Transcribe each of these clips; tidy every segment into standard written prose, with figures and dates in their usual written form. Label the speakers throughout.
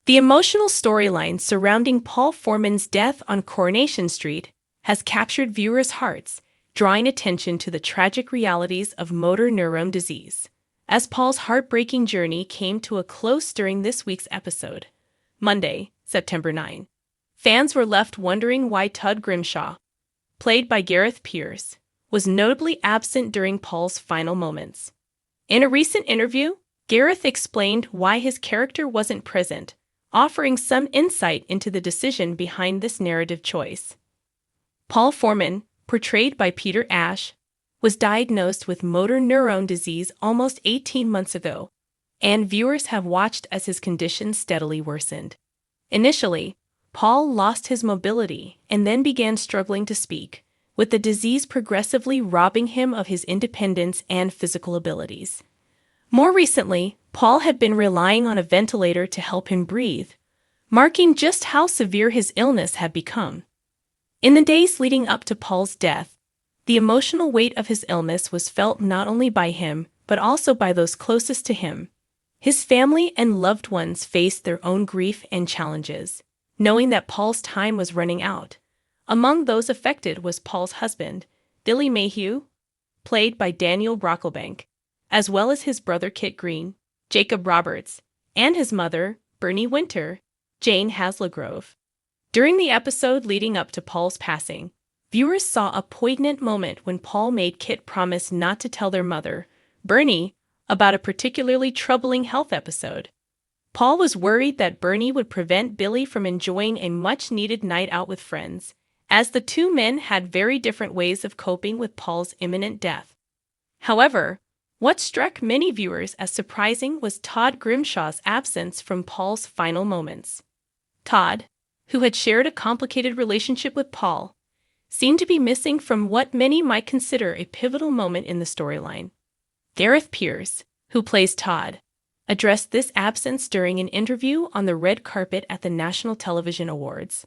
Speaker 1: The emotional storyline surrounding Paul Foreman's death on Coronation Street has captured viewers' hearts, drawing attention to the tragic realities of motor neuron disease. As Paul's heartbreaking journey came to a close during this week's episode, Monday, September 9, fans were left wondering why Todd Grimshaw, played by Gareth Pierce, was notably absent during Paul's final moments. In a recent interview, Gareth explained why his character wasn't present, offering some insight into the decision behind this narrative choice. Paul Foreman, portrayed by Peter Ashe, was diagnosed with motor neuron disease almost 18 months ago, and viewers have watched as his condition steadily worsened. Initially, Paul lost his mobility and then began struggling to speak, with the disease progressively robbing him of his independence and physical abilities. More recently, Paul had been relying on a ventilator to help him breathe, marking just how severe his illness had become. In the days leading up to Paul's death, the emotional weight of his illness was felt not only by him, but also by those closest to him. His family and loved ones faced their own grief and challenges, knowing that Paul's time was running out. Among those affected was Paul's husband, Billy Mayhew, played by Daniel Brocklebank, as well as his brother Kit Green, Jacob Roberts, and his mother, Bernie Winter, Jane Haslegrove. During the episode leading up to Paul's passing, viewers saw a poignant moment when Paul made Kit promise not to tell their mother, Bernie, about a particularly troubling health episode. Paul was worried that Bernie would prevent Billy from enjoying a much-needed night out with friends, as the two men had very different ways of coping with Paul's imminent death. However, what struck many viewers as surprising was Todd Grimshaw's absence from Paul's final moments. Todd, who had shared a complicated relationship with Paul, seemed to be missing from what many might consider a pivotal moment in the storyline. Gareth Pierce, who plays Todd, addressed this absence during an interview on the red carpet at the National Television Awards.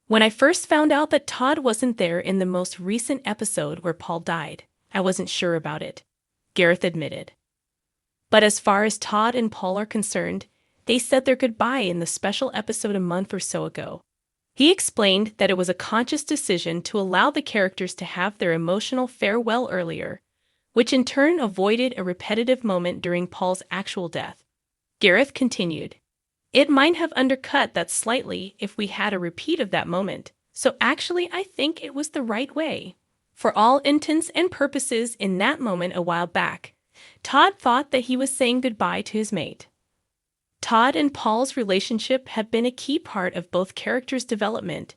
Speaker 1: "When I first found out that Todd wasn't there in the most recent episode where Paul died, I wasn't sure about it," Gareth admitted. But as far as Todd and Paul are concerned, they said their goodbye in the special episode a month or so ago. He explained that it was a conscious decision to allow the characters to have their emotional farewell earlier, which in turn avoided a repetitive moment during Paul's actual death. Gareth continued, "It might have undercut that slightly if we had a repeat of that moment, so actually I think it was the right way. For all intents and purposes in that moment a while back, Todd thought that he was saying goodbye to his mate." Todd and Paul's relationship had been a key part of both characters' development,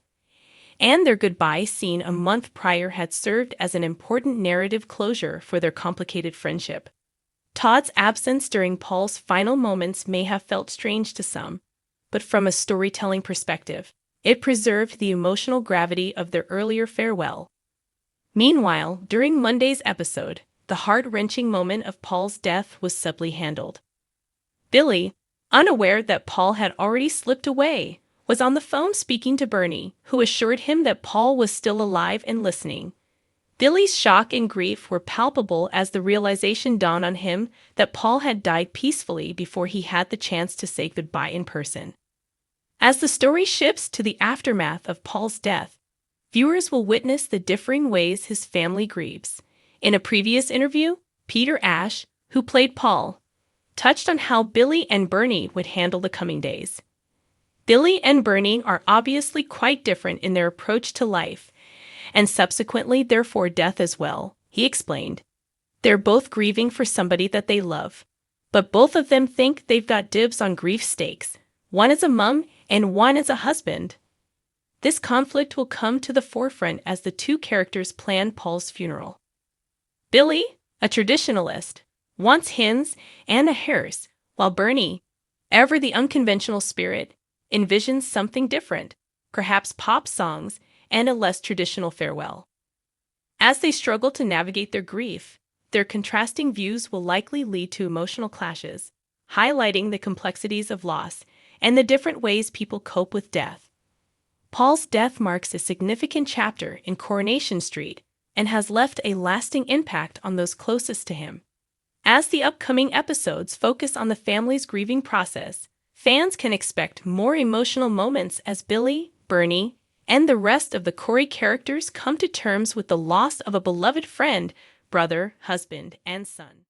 Speaker 1: and their goodbye scene a month prior had served as an important narrative closure for their complicated friendship. Todd's absence during Paul's final moments may have felt strange to some, but from a storytelling perspective, it preserved the emotional gravity of their earlier farewell. Meanwhile, during Monday's episode, the heart-wrenching moment of Paul's death was subtly handled. Billy, unaware that Paul had already slipped away, was on the phone speaking to Bernie, who assured him that Paul was still alive and listening. Billy's shock and grief were palpable as the realization dawned on him that Paul had died peacefully before he had the chance to say goodbye in person. As the story shifts to the aftermath of Paul's death, viewers will witness the differing ways his family grieves. In a previous interview, Peter Ashe, who played Paul, touched on how Billy and Bernie would handle the coming days. Billy and Bernie are obviously quite different in their approach to life, and subsequently therefore death as well, he explained. They're both grieving for somebody that they love, but both of them think they've got dibs on grief stakes, one as a mom and one as a husband. This conflict will come to the forefront as the two characters plan Paul's funeral. Billy, a traditionalist, wants hymns and a hearse, while Bernie, ever the unconventional spirit, envisions something different, perhaps pop songs and a less traditional farewell. As they struggle to navigate their grief, their contrasting views will likely lead to emotional clashes, highlighting the complexities of loss and the different ways people cope with death. Paul's death marks a significant chapter in Coronation Street and has left a lasting impact on those closest to him. As the upcoming episodes focus on the family's grieving process, fans can expect more emotional moments as Billy, Bernie, and the rest of the Corey characters come to terms with the loss of a beloved friend, brother, husband, and son.